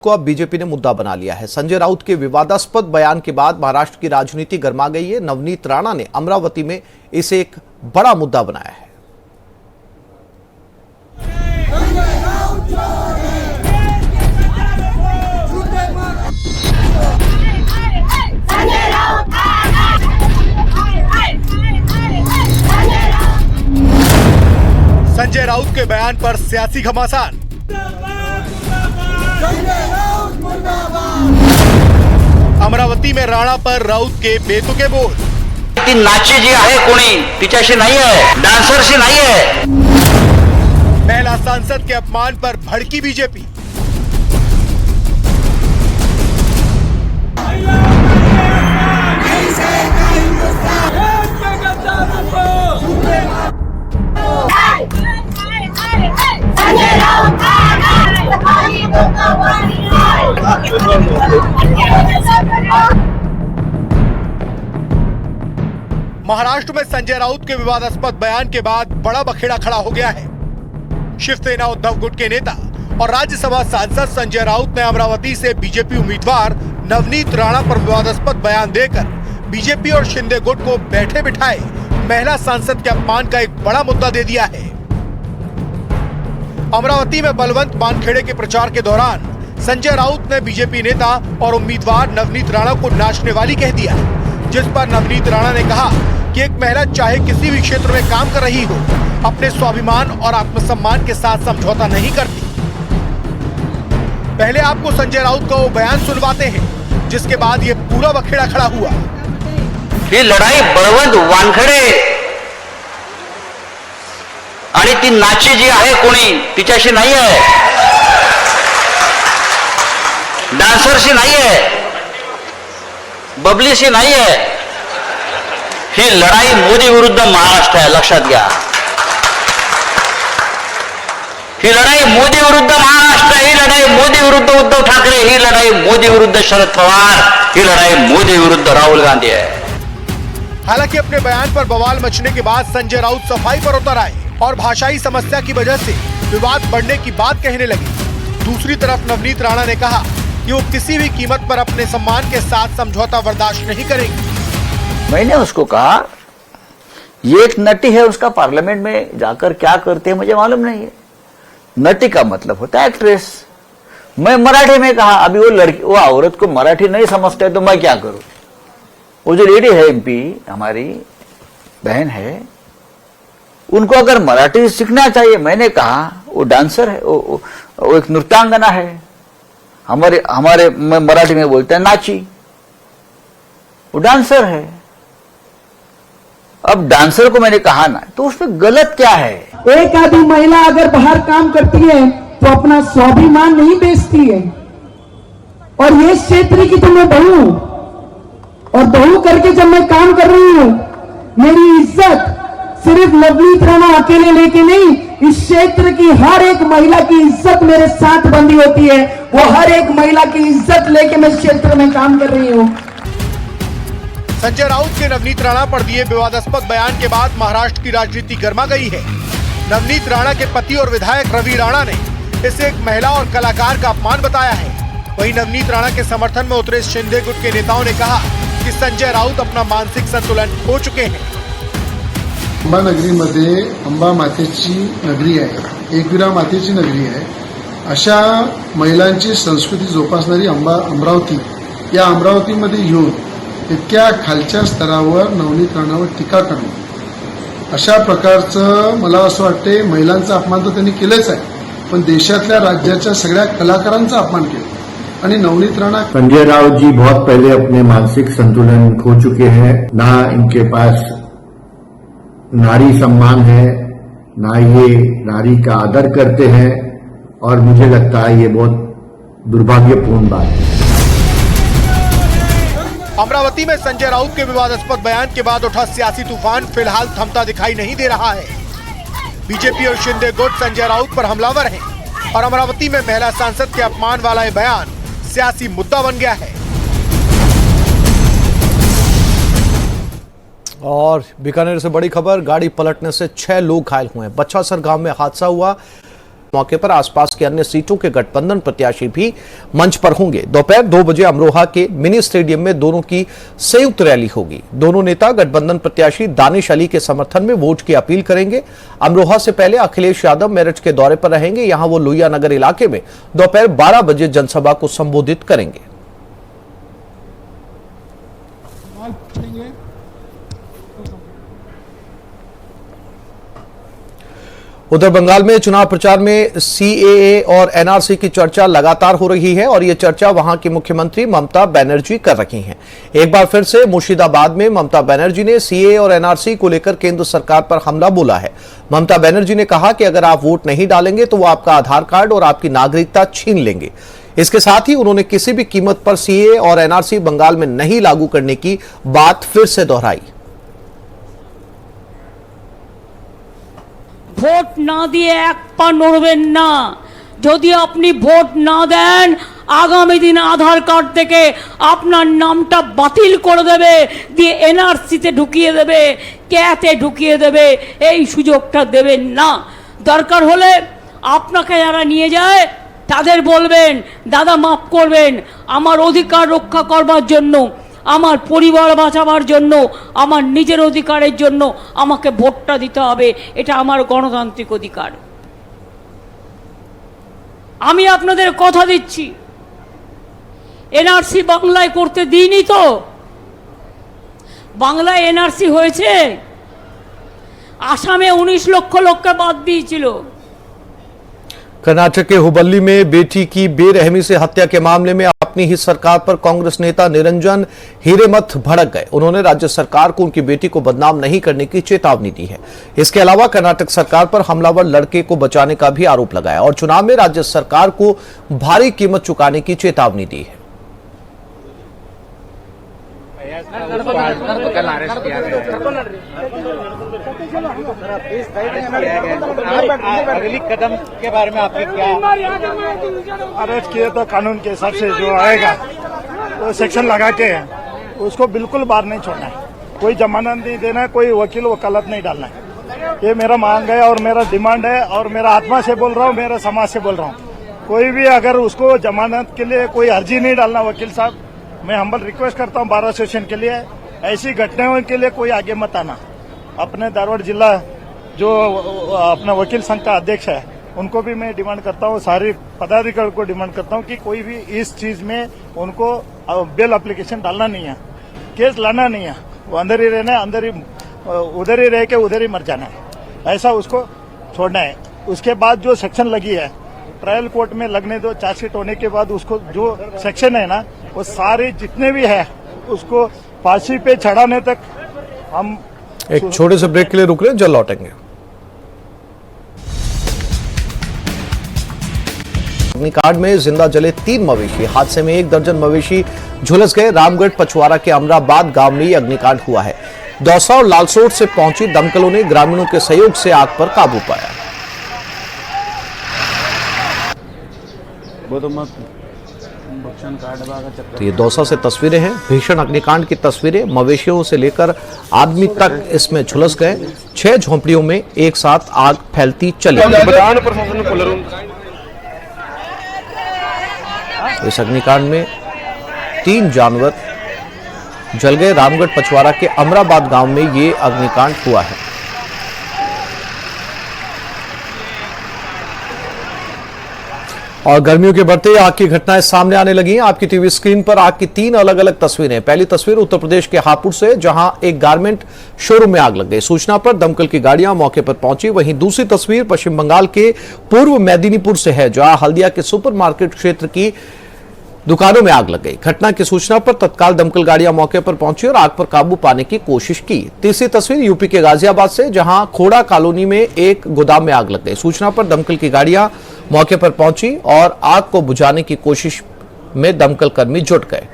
को अब बीजेपी ने मुद्दा बना लिया है। संजय राउत के विवादास्पद बयान के बाद महाराष्ट्र की राजनीति गर्मा गई है। नवनीत राणा ने अमरावती में इसे एक बड़ा मुद्दा बनाया है। संजय राउत के बयान पर सियासी घमासान। अमरावती में राणा पर राउत के बेतुके बोल। ती नाची जी आहे कोणी तिच्याशी नाही आहे, डान्सरशी नाही आहे। महिला सांसद के अपमान पर भड़की बीजेपी। महाराष्ट्र में संजय राउत के विवादास्पद बयान के बाद बड़ा बखेड़ा खड़ा हो गया है। शिवसेना उद्धव गुट के नेता और राज्यसभा सांसद संजय राउत ने अमरावती से बीजेपी उम्मीदवार नवनीत राणा पर विवादास्पद बयान देकर बीजेपी और शिंदे गुट को बैठे बिठाए महिला सांसद के अपमान का एक बड़ा मुद्दा दे दिया है। अमरावती में बलवंत वानखेड़े के प्रचार के दौरान संजय राउत ने बीजेपी नेता और उम्मीदवार नवनीत राणा को नाचने वाली कह दिया, जिस पर नवनीत राणा ने कहा कि एक महिला चाहे किसी भी क्षेत्र में काम कर रही हो, अपने स्वाभिमान और आत्मसम्मान के साथ समझौता नहीं करती। पहले आपको संजय राउत का वो बयान सुनवाते हैं, जिसके बाद ये पूरा बखेड़ा खड़ा हुआ। ही लढाई बळवंत वानखडे आणि ती नाची जी आहे कोणी तिच्याशी नाही आहे, डान्सरशी नाही आहे, बबलीशी नाही आहे। ही लढाई मोदी विरुद्ध महाराष्ट्र आहे, लक्षात घ्या। ही लढाई मोदी विरुद्ध महाराष्ट्र, ही लढाई मोदी विरुद्ध उद्धव ठाकरे, ही लढाई मोदी विरुद्ध शरद पवार, ही लढाई मोदी विरुद्ध राहुल गांधी है। हालांकि अपने बयान पर बवाल मचने के बाद संजय राउत सफाई पर उतर आए और भाषाई समस्या की वजह से विवाद बढ़ने की बात कहने लगे। दूसरी तरफ नवनीत राणा ने कहा कि वो किसी भी कीमत पर अपने सम्मान के साथ समझौता बर्दाश्त नहीं करेंगे। मैंने उसको कहा ये एक नटी है, उसका पार्लियामेंट में जाकर क्या करते हैं मुझे मालूम नहीं है। नटी का मतलब होता है एक्ट्रेस। मैं मराठी में कहा, अभी वो लड़की वो औरत को मराठी नहीं समझते तो मैं क्या करूं। वो जो लेडी है एमपी हमारी बहन है, उनको अगर मराठी सीखना चाहिए। मैंने कहा वो डांसर है, वो एक नृत्यांगना है। हमारे मराठी में बोलते हैं नाची, वो डांसर है। अब डांसर को मैंने कहा ना, तो उसमें गलत क्या है। एक आधी महिला अगर बाहर काम करती है तो अपना स्वाभिमान नहीं बेचती है। और ये क्षेत्र की तो मैं बहू हूं, और बहू करके जब मैं काम कर रही हूं, मेरी इज्जत सिर्फ नवनीत राणा अकेले लेके नहीं, इस क्षेत्र की हर एक महिला की इज्जत मेरे साथ बंधी होती है। वो हर एक महिला की इज्जत लेके मैं क्षेत्र में काम कर रही हूं। संजय राउत के नवनीत राणा पर दिए विवादास्पद बयान के बाद महाराष्ट्र की राजनीति गर्मा गई है। नवनीत राणा के पति और विधायक रवि राणा ने इसे एक महिला और कलाकार का अपमान बताया है। वहीं नवनीत राणा के समर्थन में उतरे शिंदे गुट के नेताओं ने कहा कि संजय राउत अपना मानसिक संतुलन खो चुके हैं। अंबा नगरीमध्ये अंबा मातेची नगरी आहे, एकविरा मातेची नगरी आहे। अशा महिलांची संस्कृती जोपासणारी अमरावती, या अमरावतीमध्ये येऊन इतक्या खालच्या स्तरावर नवनीत राणावर टीका करणं, अशा प्रकारचं मला असं वाटते महिलांचा अपमान तर त्यांनी केलंच आहे, पण देशातल्या राज्याच्या सगळ्या कलाकारांचा अपमान केला। आणि नवनीत राणा संजय राउत जी बहुत पहले अपने मानसिक संतुलन खो चुके हैं। ना इनके पास नारी सम्मान है, ना ये नारी का आदर करते हैं, और मुझे लगता है ये बहुत दुर्भाग्यपूर्ण बात है। अमरावती में संजय राउत के विवादास्पद बयान के बाद उठा सियासी तूफान फिलहाल थमता दिखाई नहीं दे रहा है। बीजेपी और शिंदे गुट संजय राउत पर हमलावर हैं और अमरावती में महिला सांसद के अपमान वाला ये बयान सियासी मुद्दा बन गया है। और बीकानेर से बड़ी खबर, गाड़ी पलटने से 6 लोग घायल हुए हैं। बच्छासर गांव में हादसा हुआ। मौके पर आसपास के अन्य सीटों के गठबंधन प्रत्याशी भी मंच पर होंगे। दोपहर 2 बजे अमरोहा के मिनी स्टेडियम में दोनों की संयुक्त रैली होगी। दोनों नेता गठबंधन प्रत्याशी दानिश अली के समर्थन में वोट की अपील करेंगे। अमरोहा से पहले अखिलेश यादव मेरठ के दौरे पर रहेंगे। यहां वो लोहिया नगर इलाके में दोपहर 12 बजे जनसभा को संबोधित करेंगे। उधर बंगाल में चुनाव प्रचार में सीएए और एनआरसी की चर्चा लगातार हो रही है और यह चर्चा वहां की मुख्यमंत्री ममता बनर्जी कर रही हैं। एक बार फिर से मुर्शिदाबाद में ममता बनर्जी ने सीएए और एनआरसी को लेकर केंद्र सरकार पर हमला बोला है। ममता बनर्जी ने कहा कि अगर आप वोट नहीं डालेंगे तो वो आपका आधार कार्ड और आपकी नागरिकता छीन लेंगे। इसके साथ ही उन्होंने किसी भी कीमत पर सीएए और एनआरसी बंगाल में नहीं लागू करने की बात फिर से दोहराई। ভোট না দিয়ে এক পা নড়বেন না। যদি আপনি ভোট না দেন আগামী দিনে আধার কার্ড থেকে আপনার নামটা বাতিল করে দেবে, দিয়ে এনআরসিতে ঢুকিয়ে দেবে, ক্যাতে ঢুকিয়ে দেবে। এই সুযোগটা দেবেন না। দরকার হলে আপনাকে যারা নিয়ে যায় তাদের বলবেন দাদা মাফ করবেন, আমার অধিকার রক্ষা করবার জন্য, আমার পরিবার বাঁচাবার জন্য, আমার নিজের অধিকারের জন্য আমাকে ভোটটা দিতে হবে। এটা আমার গণতান্ত্রিক অধিকার। আমি আপনাদের কথা দিচ্ছি এনআরসি বাংলায় করতে দিইনি তো। বাংলায় এনআরসি হয়েছে, আসামে 19 লক্ষ লোককে বাদ দিয়েছিল। कर्नाटक के हुबल्ली में बेटी की बेरहमी से हत्या के मामले में अपनी ही सरकार पर कांग्रेस नेता निरंजन हिरेमथ भड़क गए। उन्होंने राज्य सरकार को उनकी बेटी को बदनाम नहीं करने की चेतावनी दी है। इसके अलावा कर्नाटक सरकार पर हमलावर लड़के को बचाने का भी आरोप लगाया और चुनाव में राज्य सरकार को भारी कीमत चुकाने की चेतावनी दी है। अगली कदम के बारे में आपके क्या? अरेस्ट किए तो कानून के हिसाब से जो आएगा वो सेक्शन लगा के उसको बिल्कुल बाहर नहीं छोड़ना है। कोई जमानत नहीं देना है, कोई वकील वकालत नहीं डालना है। ये मेरा मांग है और मेरा डिमांड है और मेरा आत्मा से बोल रहा हूँ, मेरा समाज से बोल रहा हूँ। कोई भी अगर उसको जमानत के लिए कोई अर्जी नहीं डालना। वकील साहब, मैं हम्बल रिक्वेस्ट करता हूँ बार एसोसिएशन के लिए, ऐसी घटनाओं के लिए कोई आगे मत आना। अपने धारवाड़ जिला जो अपना वकील संघ का अध्यक्ष है उनको भी मैं डिमांड करता हूँ, सारे पदाधिकारी को डिमांड करता हूँ कि कोई भी इस चीज में उनको बेल एप्लीकेशन डालना नहीं है, केस लाना नहीं है। वो अंदर ही रहना है, अंदर ही उधर ही रह के उधर ही मर जाना है, ऐसा उसको छोड़ना है। उसके बाद जो सेक्शन लगी है ट्रायल कोर्ट में लगने दो, चार्जशीट होने के बाद उसको जो सेक्शन है ना वो सारे जितने भी है उसको फांसी पे चढ़ाने तक हम एक छोटे से ब्रेक के लिए रुक रहे हैं, जल्द लौटेंगे। अग्निकांड में जिंदा जले 3 मवेशी। हादसे में 1 दर्जन मवेशी झुलस गए। रामगढ़ पचवारा के अमराबाद गांव में यह अग्निकांड हुआ है। दौसा और लालसोट से पहुंची दमकलों ने ग्रामीणों के सहयोग से आग पर काबू पाया। तो ये दौसा से तस्वीरें हैं, भीषण अग्निकांड की तस्वीरें। मवेशियों से लेकर आदमी तक इसमें झुलस गए। 6 झोंपड़ियों में एक साथ आग फैलती चली। इस अग्निकांड में 3 जानवर जल गए। रामगढ़ पचवारा के अमराबाद गांव में ये अग्निकांड हुआ है। और गर्मियों के बढ़ते आग की घटनाएं सामने आने लगी हैं। आपकी टीवी स्क्रीन पर आग की 3 अलग अलग तस्वीरें। पहली तस्वीर उत्तर प्रदेश के हापुड़ से, जहां एक गारमेंट शोरूम में आग लग गई। सूचना पर दमकल की गाड़ियां मौके पर पहुंची। वहीं दूसरी तस्वीर पश्चिम बंगाल के पूर्व मेदिनीपुर से है, जहां हल्दिया के सुपरमार्केट क्षेत्र की दुकानों में आग लग गई। घटना की सूचना पर तत्काल दमकल गाड़ियां मौके पर पहुंची और आग पर काबू पाने की कोशिश की। तीसरी तस्वीर यूपी के गाजियाबाद से, जहां खोड़ा कॉलोनी में एक गोदाम में आग लग गई। सूचना पर दमकल की गाड़ियां मौके पर पहुंची और आग को बुझाने की कोशिश में दमकल कर्मी जुट गए।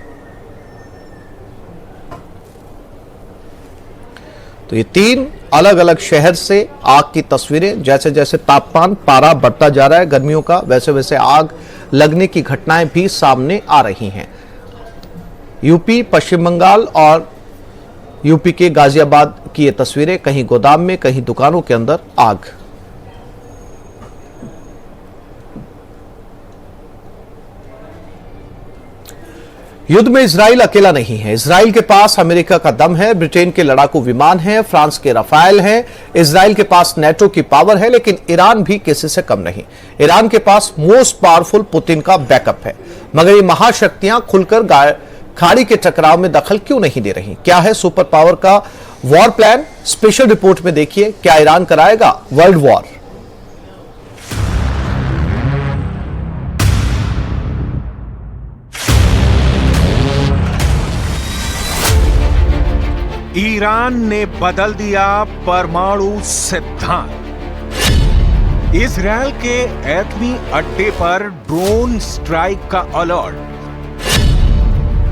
तो ये 3 अलग अलग शहर से आग की तस्वीरें। जैसे जैसे तापमान पारा बढ़ता जा रहा है गर्मियों का, वैसे वैसे आग लगने की घटनाएं भी सामने आ रही हैं। यूपी, पश्चिम बंगाल और यूपी के गाजियाबाद की ये तस्वीरें। कहीं गोदाम में, कहीं दुकानों के अंदर आग। युद्ध में इजराइल अकेला नहीं है। इजराइल के पास अमेरिका का दम है, ब्रिटेन के लड़ाकू विमान हैं, फ्रांस के राफेल हैं, इजराइल के पास नेटो की पावर है, लेकिन ईरान भी किसी से कम नहीं। ईरान के पास मोस्ट पावरफुल पुतिन का बैकअप है। मगर ये महाशक्तियां खुलकर खाड़ी के टकराव में दखल क्यों नहीं दे रही? क्या है सुपर पावर का वॉर प्लान? स्पेशल रिपोर्ट में देखिए, क्या ईरान कराएगा वर्ल्ड वॉर? ईरान ने बदल दिया परमाणु सिद्धांत। इजरायल के एटमी अड्डे पर ड्रोन स्ट्राइक का अलर्ट।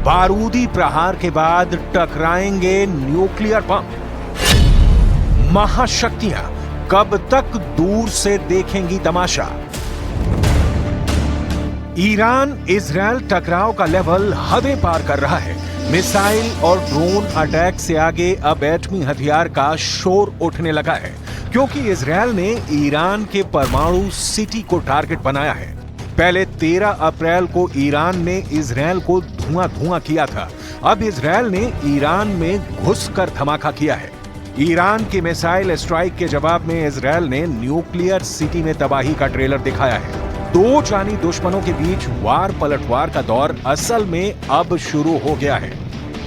बारूदी प्रहार के बाद टकराएंगे न्यूक्लियर बम। महाशक्तियां कब तक दूर से देखेंगी तमाशा? ईरान इजरायल टकराव का लेवल हदें पार कर रहा है। मिसाइल और ड्रोन अटैक से आगे अब एटमी हथियार का शोर उठने लगा है, क्योंकि इजरायल ने ईरान के परमाणु सिटी को टारगेट बनाया है। पहले 13 अप्रैल को ईरान ने इजरायल को धुआं किया था। अब इजरायल ने ईरान में घुसकर धमाका किया है। ईरान की मिसाइल स्ट्राइक के जवाब में इजरायल ने न्यूक्लियर सिटी में तबाही का ट्रेलर दिखाया है। दो जानी दुश्मनों के बीच वार पलटवार का दौर असल में अब शुरू हो गया है।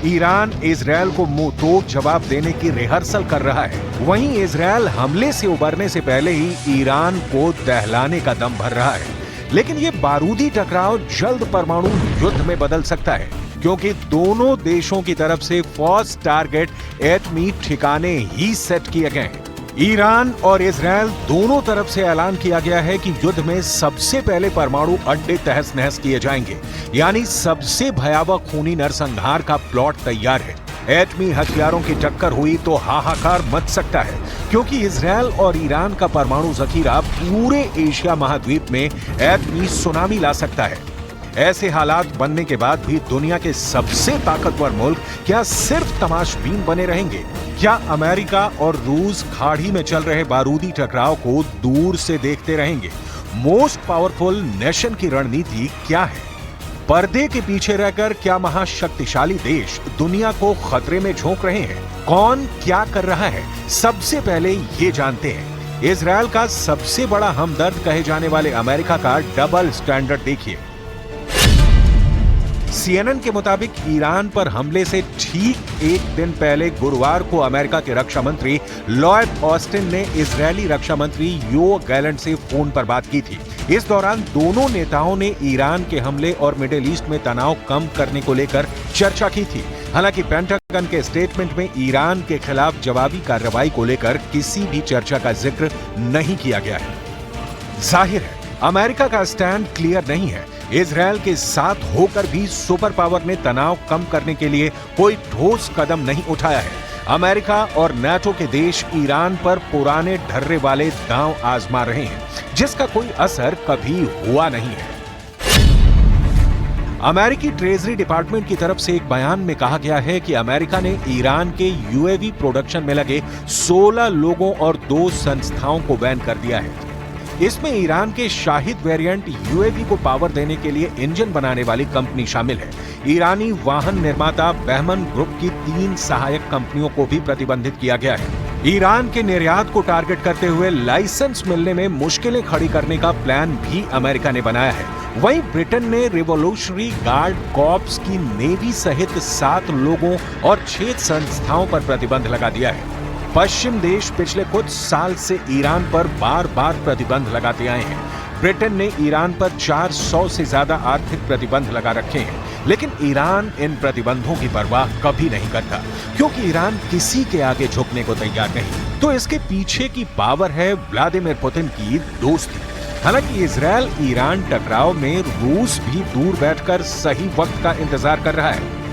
ईरान इजरायल को मुंह तोड़ जवाब देने की रिहर्सल कर रहा है। वहीं इजरायल हमले से उबरने से पहले ही ईरान को दहलाने का दम भर रहा है। लेकिन ये बारूदी टकराव जल्द परमाणु युद्ध में बदल सकता है, क्योंकि दोनों देशों की तरफ से फर्स्ट टारगेट एटमी ठिकाने ही सेट किए गए हैं। ईरान और इजरायल दोनों तरफ से ऐलान किया गया है कि युद्ध में सबसे पहले परमाणु अड्डे तहस नहस किए जाएंगे, यानी सबसे भयावह खूनी नरसंहार का प्लॉट तैयार है। एटमी हथियारों की टक्कर हुई तो हाहाकार मच सकता है, क्योंकि इजरायल और ईरान का परमाणु जखीरा पूरे एशिया महाद्वीप में एटमी सुनामी ला सकता है। ऐसे हालात बनने के बाद भी दुनिया के सबसे ताकतवर मुल्क क्या सिर्फ तमाशबीन बने रहेंगे? क्या अमेरिका और रूस खाड़ी में चल रहे बारूदी टकराव को दूर से देखते रहेंगे? मोस्ट पावरफुल नेशन की रणनीति क्या है? पर्दे के पीछे रहकर क्या महाशक्तिशाली देश दुनिया को खतरे में झोंक रहे हैं? कौन क्या कर रहा है? सबसे पहले ये जानते हैं। इजरायल का सबसे बड़ा हमदर्द कहे जाने वाले अमेरिका का डबल स्टैंडर्ड देखिए। CNN के मुताबिक ईरान पर हमले से ठीक एक दिन पहले गुरुवार को अमेरिका के रक्षा मंत्री लॉयड ऑस्टिन ने इजरायली रक्षा मंत्री योव गैलेंट से फोन पर बात की थी। इस दौरान दोनों नेताओं ने ईरान के हमले और मिडिल ईस्ट में तनाव कम करने को लेकर चर्चा की थी। हालांकि पेंटागन के स्टेटमेंट में ईरान के खिलाफ जवाबी कार्रवाई को लेकर किसी भी चर्चा का जिक्र नहीं किया गया है। जाहिर है अमेरिका का स्टैंड क्लियर नहीं है। इजरायल के साथ होकर भी सुपर पावर ने तनाव कम करने के लिए कोई ठोस कदम नहीं उठाया है। अमेरिका और नाटो के देश ईरान पर पुराने ढर्रे वाले दांव आजमा रहे हैं, जिसका कोई असर कभी हुआ नहीं है। अमेरिकी ट्रेजरी डिपार्टमेंट की तरफ से एक बयान में कहा गया है कि अमेरिका ने ईरान के यूएवी प्रोडक्शन में लगे 16 लोगों और 2 संस्थाओं को बैन कर दिया है। इसमें ईरान के शाहिद वेरिएंट यूएवी को पावर देने के लिए इंजन बनाने वाली कंपनी शामिल है। ईरानी वाहन निर्माता बहमन ग्रुप की 3 सहायक कंपनियों को भी प्रतिबंधित किया गया है। ईरान के निर्यात को टारगेट करते हुए लाइसेंस मिलने में मुश्किलें खड़ी करने का प्लान भी अमेरिका ने बनाया है। वहीं ब्रिटेन ने रिवोल्यूशनरी गार्ड कॉर्प्स की नेवी सहित 7 लोगों और 6 संस्थाओं पर प्रतिबंध लगा दिया है। पश्चिम देश पिछले कुछ साल से ईरान पर बार बार प्रतिबंध लगाते आए हैं। ब्रिटेन ने ईरान पर 400 से ज्यादा आर्थिक प्रतिबंध लगा रखे हैं, लेकिन ईरान इन प्रतिबंधों की परवाह कभी नहीं करता, क्योंकि ईरान किसी के आगे झुकने को तैयार नहीं। तो इसके पीछे की पावर है व्लादिमीर पुतिन की दोस्ती। हालांकि इजरायल ईरान टकराव में रूस भी दूर बैठकर सही वक्त का इंतजार कर रहा है।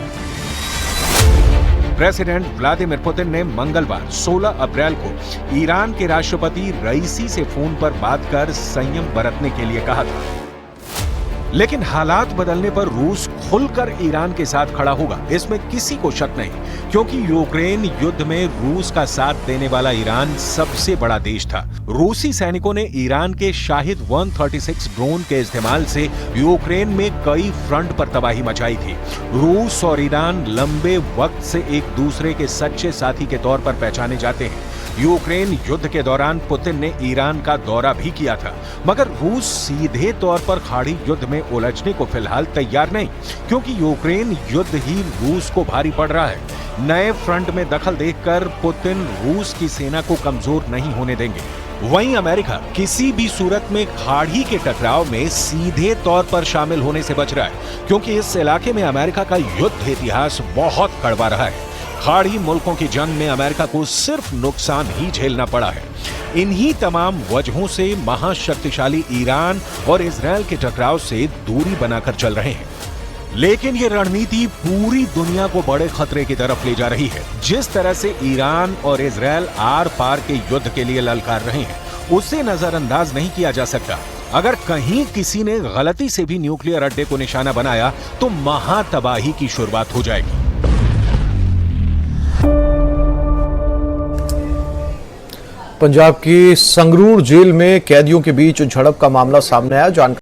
प्रेसिडेंट व्लादिमीर पुतिन ने मंगलवार 16 अप्रैल को ईरान के राष्ट्रपति रईसी से फोन पर बात कर संयम बरतने के लिए कहा था। लेकिन हालात बदलने पर रूस खुलकर ईरान के साथ खड़ा होगा, इसमें किसी को शक नहीं, क्योंकि यूक्रेन युद्ध में रूस का साथ देने वाला ईरान सबसे बड़ा देश था। रूसी सैनिकों ने ईरान के शाहिद 136 ड्रोन के इस्तेमाल से यूक्रेन में कई फ्रंट पर तबाही मचाई थी। रूस और ईरान लंबे वक्त से एक दूसरे के सच्चे साथी के तौर पर पहचाने जाते हैं। यूक्रेन युद्ध के दौरान पुतिन ने ईरान का दौरा भी किया था, मगर रूस सीधे तौर पर खाड़ी युद्ध में उलझने को फिलहाल तैयार नहीं, क्योंकि यूक्रेन युद्ध ही रूस को भारी पड़ रहा है। नए फ्रंट में दखल देखकर पुतिन रूस की सेना को कमजोर नहीं होने देंगे। वहीं अमेरिका किसी भी सूरत में खाड़ी के टकराव में सीधे तौर पर शामिल होने से बच रहा है, क्योंकि इस इलाके में अमेरिका का युद्ध इतिहास बहुत कड़वा रहा है। खाड़ी मुल्कों की जंग में अमेरिका को सिर्फ नुकसान ही झेलना पड़ा है। इन्हीं तमाम वजहों से महाशक्तिशाली ईरान और इजरायल के टकराव से दूरी बनाकर चल रहे हैं। लेकिन ये रणनीति पूरी दुनिया को बड़े खतरे की तरफ ले जा रही है। जिस तरह से ईरान और इजरायल आर पार के युद्ध के लिए ललकार रहे हैं, उसे नजरअंदाज नहीं किया जा सकता। अगर कहीं किसी ने गलती से भी न्यूक्लियर अड्डे को निशाना बनाया तो महातबाही की शुरुआत हो जाएगी। पंजाब की संगरूर जेल में कैदियों के बीच झड़प का मामला सामने आया। जानकारी